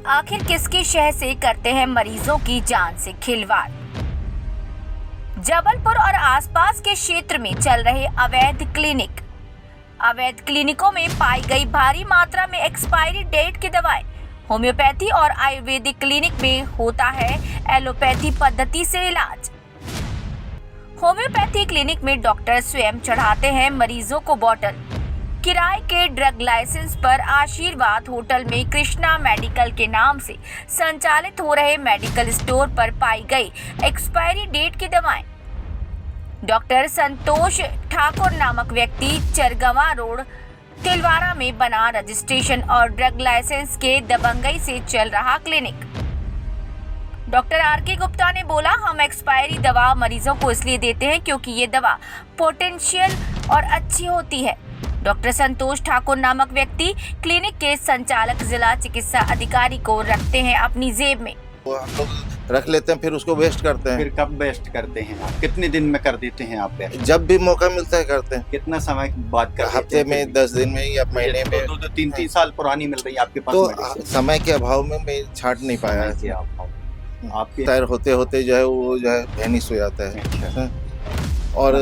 आखिर किसके शहर से करते हैं मरीजों की जान से खिलवाड़। जबलपुर और आसपास के क्षेत्र में चल रहे अवैध क्लिनिकों में पाई गई भारी मात्रा में एक्सपायरी डेट की दवाएं। होम्योपैथी और आयुर्वेदिक क्लिनिक में होता है एलोपैथी पद्धति से इलाज। होम्योपैथी क्लिनिक में डॉक्टर स्वयं चढ़ाते हैं मरीजों को बोतल। किराए के ड्रग लाइसेंस पर आशीर्वाद होटल में कृष्णा मेडिकल के नाम से संचालित हो रहे मेडिकल स्टोर पर पाई गई एक्सपायरी डेट की दवाएं। डॉक्टर संतोष ठाकुर नामक व्यक्ति चरगवा रोड तिलवारा में बना रजिस्ट्रेशन और ड्रग लाइसेंस के दबंगई से चल रहा क्लिनिक। Doctor R K. गुप्ता ने बोला, हम एक्सपायरी दवा मरीजों को इसलिए देते हैं क्योंकि ये दवा पोटेंशियल और अच्छी होती है। डॉक्टर संतोष ठाकुर नामक व्यक्ति क्लिनिक के संचालक जिला चिकित्सा अधिकारी को रखते हैं अपनी जेब में। हम लोग रख लेते हैं, फिर उसको वेस्ट करते हैं। फिर कब वेस्ट करते हैं आप? कितने दिन में कर देते हैं आप वेस्ट? जब भी मौका मिलता है करते हैं। कितना समय बाद करते हैं? हफ्ते में, 10 दिन में या महीने में। तो 3 साल पुरानी मिल रही है आपके पास। तो समय के अभाव में मैं छाट नहीं पाया है। आपके तैयार होते होते जो है वो जो है वैनिश हो जाता है। अच्छा। और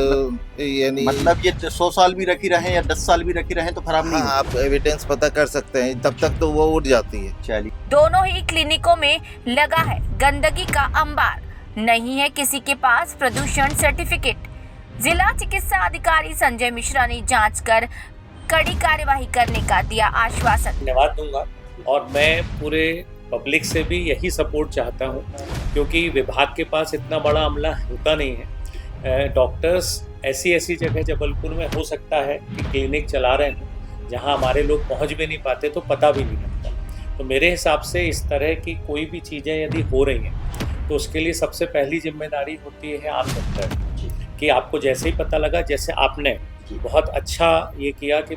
यानी मतलब ये 100 साल भी रखी रहे या 10 साल भी रखी रहे तो खराब नहीं? हाँ, आप एविडेंस पता कर सकते हैं, तब तक तो वो उठ जाती है। चलिए। दोनों ही क्लिनिकों में लगा है गंदगी का अंबार। नहीं है किसी के पास प्रदूषण सर्टिफिकेट। जिला चिकित्सा अधिकारी संजय मिश्रा ने जांच कर कड़ी कार्यवाही करने का दिया आश्वासन। धन्यवाद दूंगा और मैं पूरे पब्लिक से भी यही सपोर्ट चाहता हूं, क्योंकि विभाग के पास इतना बड़ा अमला होता नहीं है। डॉक्टर्स ऐसी जगह जबलपुर में हो सकता है कि क्लिनिक चला रहे हैं जहां हमारे लोग पहुंच भी नहीं पाते, तो पता भी नहीं लगता। तो मेरे हिसाब से इस तरह की कोई भी चीज़ें यदि हो रही हैं तो उसके लिए सबसे पहली जिम्मेदारी होती है आम डॉक्टर कि आपको जैसे ही पता लगा, जैसे आपने बहुत अच्छा ये किया कि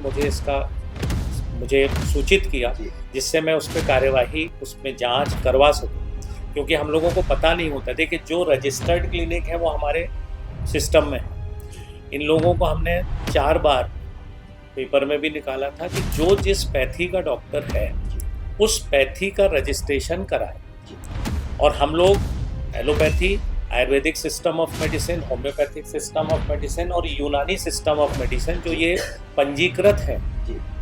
मुझे सूचित किया, जिससे मैं उस पर कार्यवाही, उसमें जांच करवा सकूं, क्योंकि हम लोगों को पता नहीं होता। देखिए, जो रजिस्टर्ड क्लिनिक है वो हमारे सिस्टम में है। इन लोगों को हमने 4 बार पेपर में भी निकाला था कि जो जिस पैथी का डॉक्टर है उस पैथी का रजिस्ट्रेशन कराए। और हम लोग allopathy, Ayurvedic system of medicine, homeopathic system of medicine और यूनानी सिस्टम ऑफ मेडिसिन, जो ये पंजीकृत है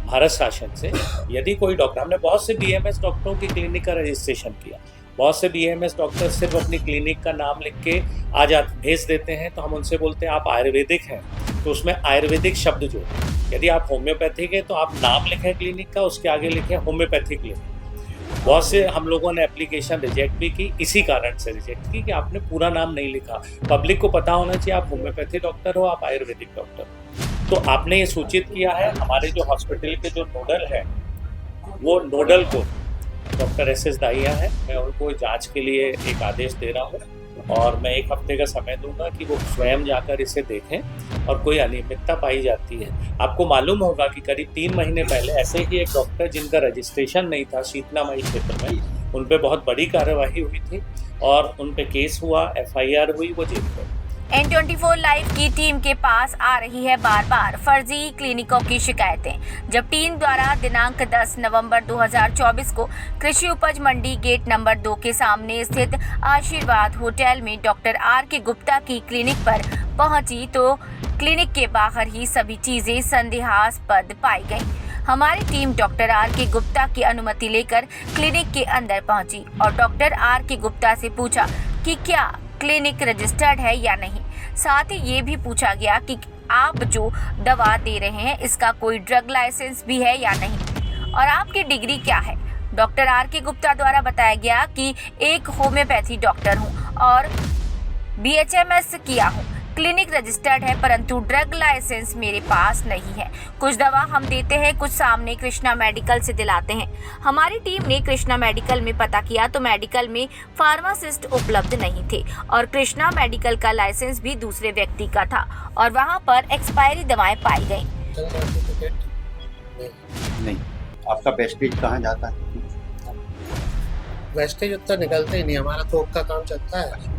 भारत शासन से, यदि कोई डॉक्टर, हमने बहुत से BMS डॉक्टरों की क्लिनिक का रजिस्ट्रेशन किया। बहुत से BMS डॉक्टर सिर्फ अपनी क्लिनिक का नाम लिख के भेज देते हैं, तो हम उनसे बोलते हैं आप आयुर्वेदिक हैं तो उसमें आयुर्वेदिक शब्द जोड़ें। यदि आप होम्योपैथिक है तो आप नाम लिखें क्लिनिक का, उसके आगे लिखें होम्योपैथिक क्लिनिक। बहुत से हम लोगों ने एप्लीकेशन रिजेक्ट भी की, इसी कारण से रिजेक्ट की कि आपने पूरा नाम नहीं लिखा। पब्लिक को पता होना चाहिए आप होम्योपैथी डॉक्टर हो, आप आयुर्वेदिक डॉक्टर हो। तो आपने ये सूचित किया है। हमारे जो हॉस्पिटल के जो नोडल है, वो नोडल को डॉक्टर SS दाहिया है, मैं उनको जांच के लिए एक आदेश दे रहा हूँ और मैं 1 हफ्ते का समय दूंगा कि वो स्वयं जाकर इसे देखें। और कोई अनियमितता पाई जाती है, आपको मालूम होगा कि करीब 3 महीने पहले ऐसे ही एक डॉक्टर जिनका रजिस्ट्रेशन नहीं था शीतलामाई क्षेत्र में, उन पे बहुत बड़ी कार्यवाही हुई थी और उन पे केस हुआ, FIR हुई, वो जेल गए। N24 लाइव की टीम के पास आ रही है बार बार फर्जी क्लिनिकों की शिकायतें। जब टीम द्वारा दिनांक 10 नवंबर 2024 को कृषि उपज मंडी गेट नंबर 2 के सामने स्थित आशीर्वाद होटल में डॉक्टर R.के. गुप्ता की क्लिनिक पर पहुंची तो क्लिनिक के बाहर ही सभी चीजें संदेहास्पद पाई गयी। हमारी टीम डॉक्टर R.के. गुप्ता की अनुमति लेकर क्लिनिक के अंदर पहुंची और डॉक्टर R.के. गुप्ता से पूछा कि क्या क्लिनिक रजिस्टर्ड है या नहीं। साथ ही ये भी पूछा गया कि आप जो दवा दे रहे हैं इसका कोई ड्रग लाइसेंस भी है या नहीं और आपकी डिग्री क्या है। डॉक्टर R.के. गुप्ता द्वारा बताया गया कि एक होम्योपैथी डॉक्टर हूं और BHMS किया हूं। क्लिनिक रजिस्टर्ड है परंतु ड्रग लाइसेंस मेरे पास नहीं है। कुछ दवा हम देते हैं, कुछ सामने कृष्णा मेडिकल से दिलाते हैं। हमारी टीम ने कृष्णा मेडिकल में पता किया तो मेडिकल में फार्मासिस्ट उपलब्ध नहीं थे और कृष्णा मेडिकल का लाइसेंस भी दूसरे व्यक्ति का था और वहां पर एक्सपायरी दवाएं पाई गयी। नहीं। आपका वेस्टेज कहाँ जाता है? वेस्टेज उतना निकलते ही नहीं, हमारा थोक का काम चलता है।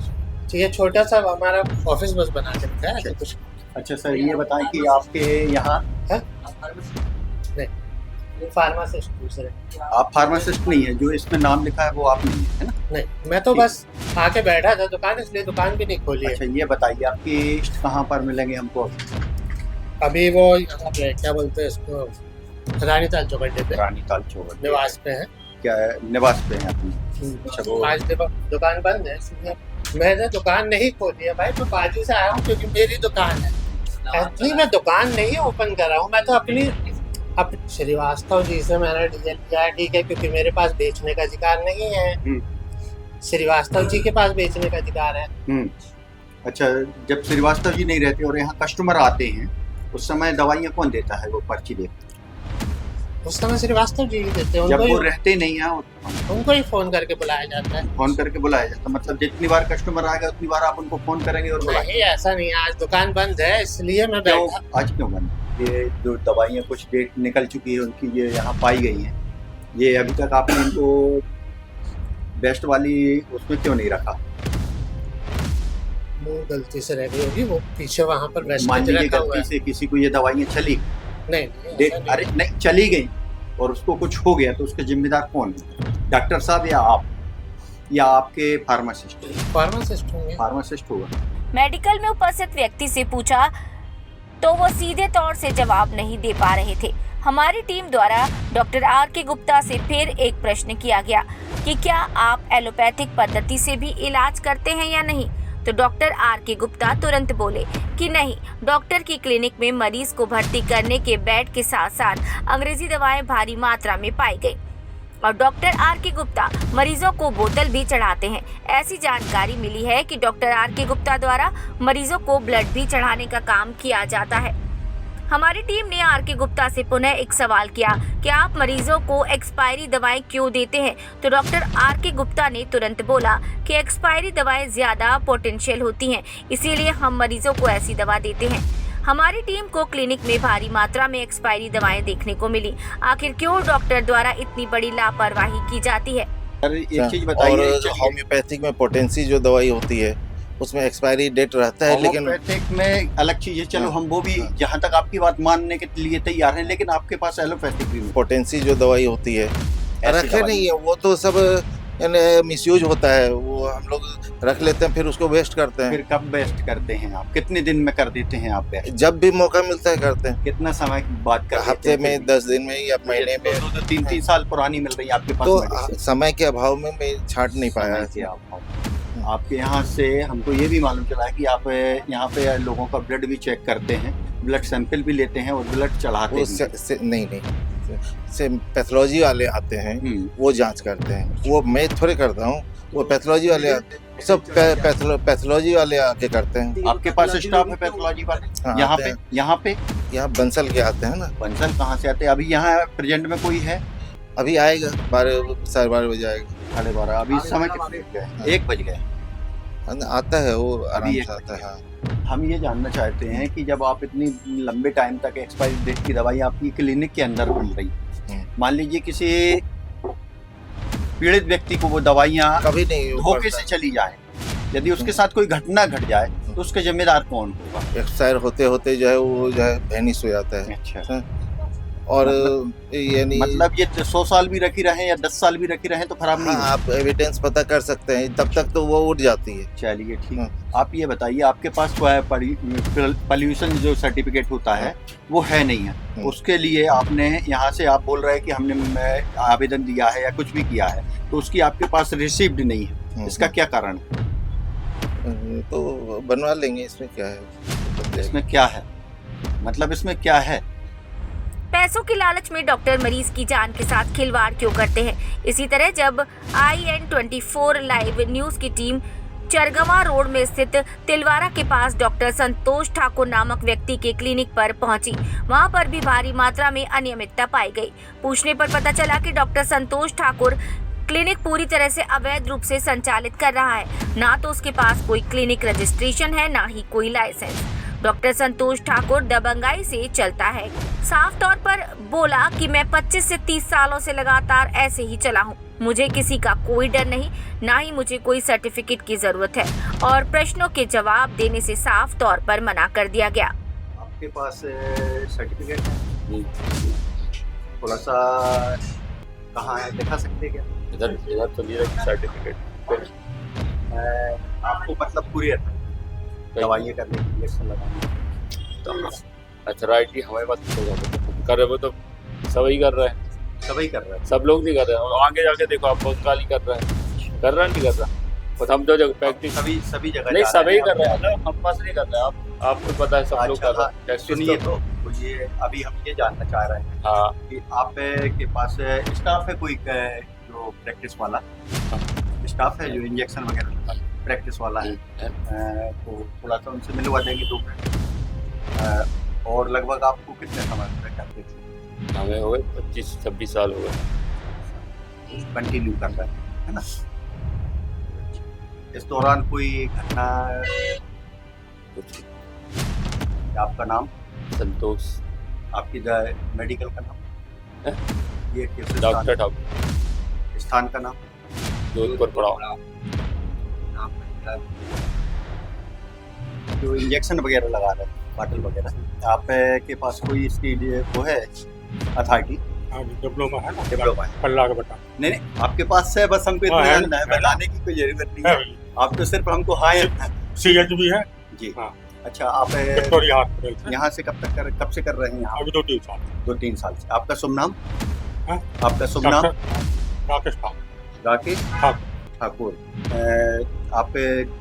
ये छोटा सा हमारा ऑफिस बस बना के रखा है कुछ। अच्छा सर, ये बताएं कि आपके यहाँ नहीं फार्मासिस्ट दूसरे। आप फार्मासिस्ट नहीं है, जो इसमें नाम लिखा है वो आप नहीं है ना? नहीं, मैं तो बस आके बैठा था दुकान, इसलिए दुकान भी नहीं खोली है। अच्छा, ये बताइए आपकी कहाँ पर मिलेंगे हमको? अभी वो यहाँ पे क्या बोलते हैं इसको, रानीताल चौकट्टे पे, रानीताल चौक निवास पे है। क्या निवास पे है अपनी? अच्छा, वो आज दुकान बंद है, इसलिए मैंने दुकान नहीं खोली है भाई। मैं बाजू से आया हूँ क्योंकि मेरी दुकान है। एक्चुअली मैं दुकान नहीं ओपन कर रहा हूँ, मैं तो अपनी श्रीवास्तव जी से मैंने डीजल लिया है, ठीक है, क्योंकि मेरे पास बेचने का अधिकार नहीं है, श्रीवास्तव जी के पास बेचने का अधिकार है। अच्छा, जब श्रीवास्तव जी नहीं रहते और यहाँ कस्टमर आते हैं उस समय दवाइयाँ कौन देता है? वो पर्ची दे उस समय श्रीवास्तव जी ही देते हैं। जब वो उनको रहते नहीं है उनको ही फोन करके बुलाया जाता है। फोन करके बुलाया जाता है, मतलब जितनी बार कस्टमर आएगा उतनी बार आप उनको फोन करेंगे और बुलाएंगे? नहीं, ऐसा नहीं है, आज दुकान बंद है इसलिए मैं बैठा। आज क्यों बंद? ये जो दवाइयाँ कुछ डेट निकल चुकी है उनकी, ये यहाँ पाई गई हैं, ये अभी तक आपने इनको बेस्ट वाली उसमें क्यों नहीं रखा? वो गलती से रह गई होगी, वो पीछे वहाँ पर मान वेस्टेज लीजिए रखा हुआ गलती है। से किसी को ये दवाइयाँ चली, नहीं, ऐसा नहीं। अरे नहीं चली गई और उसको कुछ हो गया तो उसके जिम्मेदार कौन है? डॉक्टर साहब या आप या आपके फार्मासिस्ट? फार्मासिस्ट होंगे। फार्मासिस्ट होगा। मेडिकल में उपस्थित व्यक्ति से पूछा तो वो सीधे तौर से जवाब नहीं दे पा रहे थे। हमारी टीम द्वारा डॉक्टर आर के गुप्ता से फिर एक प्रश्न किया गया कि क्या आप एलोपैथिक पद्धति से भी इलाज करते हैं या नहीं, तो डॉक्टर आर के गुप्ता तुरंत बोले कि नहीं, डॉक्टर की क्लिनिक में मरीज को भर्ती करने के बेड के साथ साथ अंग्रेजी दवाएं भारी मात्रा में पाई गई और डॉक्टर आर के गुप्ता मरीजों को बोतल भी चढ़ाते हैं। ऐसी जानकारी मिली है कि डॉक्टर आर के गुप्ता द्वारा मरीजों को ब्लड भी चढ़ाने का काम किया जाता है। हमारी टीम ने आर के गुप्ता से पुनः एक सवाल किया कि आप मरीजों को एक्सपायरी दवाएं क्यों देते हैं, तो डॉक्टर आर के गुप्ता ने तुरंत बोला कि एक्सपायरी दवाएं ज्यादा पोटेंशियल होती हैं, इसीलिए हम मरीजों को ऐसी दवा देते हैं। हमारी टीम को क्लिनिक में भारी मात्रा में एक्सपायरी दवाएं देखने को मिली। आखिर क्यों डॉक्टर द्वारा इतनी बड़ी लापरवाही की जाती है? सर एक चीज बताइए, और होम्योपैथिक में पोटेंसी जो दवाई होती है उसमें एक्सपायरी डेट रहता है, लेकिन होम्योपैथिक में अलग चीज है। चलो हम वो भी जहाँ तक आपकी बात मानने के लिए तैयार हैं, लेकिन आपके पास एलोपैथिक भी पोटेंसी जो दवाई होती है रखे दवाई। नहीं है, वो तो सब मिसयूज होता है, वो हम लोग रख लेते हैं फिर उसको वेस्ट करते हैं। फिर कब बेस्ट करते हैं आप? कितने दिन में कर देते हैं आप बेस्ट? जब भी मौका मिलता है करते हैं। कितना समय की बात कर हफ्ते में, 10 दिन में या महीने में। 2-3 साल पुरानी मिल रही है आपके पास तो medicine। समय के अभाव में मैं छांट नहीं पाया समय के अभाव। आपके यहाँ से हमको ये भी मालूम चला है कि आप यहाँ पे लोगों का ब्लड भी चेक करते हैं, ब्लड सैंपल भी लेते हैं और ब्लड चढ़ाते वो हैं। नहीं से पैथोलॉजी वाले आते हैं, वो जांच करते हैं। वो मैं थोड़े करता हूँ, वो पैथोलॉजी वाले सब पैथोलॉजी वाले आके करते हैं। आपके पास स्टाफ है पैथोलॉजी वाले? हाँ, यहाँ पे यहाँ बंसल के आते हैं ना। बंसल कहाँ से आते हैं? अभी यहाँ प्रेजेंट में कोई है? अभी आएगा 12:30 बजे आएगा। 12:30। अभी इस समय कितने बज गए? 1 बज गए। आता है वो आराम अभी से आता है। हम ये जानना चाहते हैं कि जब आप इतनी लंबे टाइम तक एक्सपायरी डेट की दवाई आपकी क्लिनिक के अंदर मिल रही, मान लीजिए किसी पीड़ित व्यक्ति को वो दवाइयाँ कभी नहीं धोखे से चली जाए, यदि उसके साथ कोई घटना घट जाए तो उसके जिम्मेदार कौन होगा? एक्सपायर होते होते जो है वो जो है वैनिश हो जाता है। अच्छा, और यानी मतलब ये 100 साल भी रखी रहें या 10 साल भी रखी रहें तो खराब नहीं हाँ, आप एविडेंस पता कर सकते हैं, तब तक तो वो उठ जाती है। चलिए ठीक है। आप ये बताइए, आपके पास पॉल्यूशन जो सर्टिफिकेट होता है वो है नहीं है, उसके लिए आपने यहाँ से आप बोल रहे हैं कि हमने आवेदन दिया है या कुछ भी किया है, तो उसकी आपके पास रिसिप्ट नहीं है, इसका क्या कारण है? तो बनवा लेंगे, इसमें क्या है? इसमें क्या है, मतलब इसमें क्या है? पैसों की लालच में डॉक्टर मरीज की जान के साथ खिलवाड़ क्यों करते हैं? इसी तरह जब IN24 लाइव न्यूज की टीम चरगवा रोड में स्थित तिलवारा के पास डॉक्टर संतोष ठाकुर नामक व्यक्ति के क्लिनिक पर पहुंची, वहां पर भी भारी मात्रा में अनियमितता पाई गई। पूछने पर पता चला कि डॉक्टर संतोष ठाकुर क्लिनिक पूरी तरह से अवैध रूप से संचालित कर रहा है। ना तो उसके पास कोई क्लिनिक रजिस्ट्रेशन है, ना ही कोई लाइसेंस। डॉक्टर संतोष ठाकुर दबंगाई से चलता है। साफ तौर पर बोला कि मैं 25 से 30 सालों से लगातार ऐसे ही चला हूँ, मुझे किसी का कोई डर नहीं, ना ही मुझे कोई सर्टिफिकेट की जरूरत है, और प्रश्नों के जवाब देने से साफ तौर पर मना कर दिया गया। आपके पास सर्टिफिकेट है? थोड़ा सा कहाँ है दिखा सकते हैं क्या? इधर इधर तो नहीं रखी सर्टिफिकेट। आपको मतलब कुरियर दवाइयाँ करने की, इंजेक्शन लगाने की तो अथॉरिटी हमारे पास कर रहे हो तो सभी कर रहे हैं, सभी कर रहे हैं। सब लोग नहीं कर रहे हैं। और आगे जाके देखो आप बंगाल ही कर रहे हैं, कर रहा नहीं कर रहा। और हम तो जगह प्रैक्टिस सभी जगह नहीं जा सभी हैं कर रहे आप। हैं, हम पास नहीं कर रहे हैं। आपको पता है सब लोग कर रहे हैं। Practice सुनिए तो मुझे अभी हम ये जानना चाह रहे हैं हाँ कि आप के पास स्टाफ है कोई जो प्रैक्टिस वाला स्टाफ है जो इंजेक्शन वगैरह प्रैक्टिस वाला है, तो थोड़ा सा उनसे मिलवा देंगे 2 मिनट। और लगभग आपको कितने समय तक करते थे? हमें हो गए 25-26 साल हो गए कंटिन्यू कर रहे हैं, है ना? इस दौरान कोई घटना? कुछ आपका नाम, संतोष आपकी मेडिकल का नाम, ये किस डॉक्टर ठाकुर स्थान का नाम? जोधपुर पड़ाव। जो इंजेक्शन वगैरह लगा रहे हैं बॉटल वगैरह, आप के पास कोई इसके लिए वो है अथॉरिटी? हाँ, डिप्लोमा है ना, डिप्लोमा है। पल्ला का बटा नहीं नहीं, आपके पास है, बस हमको इतना हाँ, है, जानना है, है ना? बताने की कोई जरूरत नहीं है। है, आप तो सिर्फ हमको हाँ सीएच भी है। जी। हाँ। अच्छा, आप विक्टोरिया हॉस्पिटल से यहाँ से कब से कर रहे हैं? यहाँ अभी 2-3 साल 2-3 साल से। आपका शुभ नाम? हाँ? आपका शुभ नाम? राकेश राकेश ठाकुर। ठाकुर। आप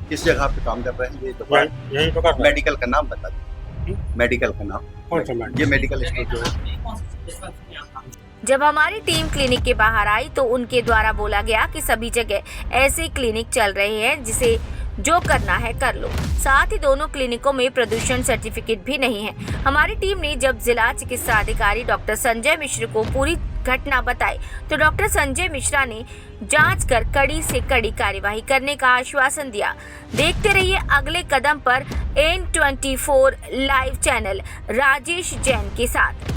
किस जगह पे काम कर रहे हैं? ये दुकान, यही तो कर रहे हैं। मेडिकल का नाम बता दीजिए। मेडिकल का नाम कौन सा मेडिकल? ये मेडिकल स्टोर जो है। जब हमारी टीम क्लिनिक के बाहर आई तो उनके द्वारा बोला गया कि सभी जगह ऐसे क्लिनिक चल रहे हैं, जिसे जो करना है कर लो। साथ ही दोनों क्लिनिकों में प्रदूषण सर्टिफिकेट भी नहीं है। हमारी टीम ने जब जिला चिकित्सा अधिकारी डॉक्टर संजय मिश्र को पूरी घटना बताई तो डॉक्टर संजय मिश्रा ने जांच कर कड़ी से कड़ी कार्यवाही करने का आश्वासन दिया। देखते रहिए अगले कदम पर N24 live channel Rajesh Jain के साथ।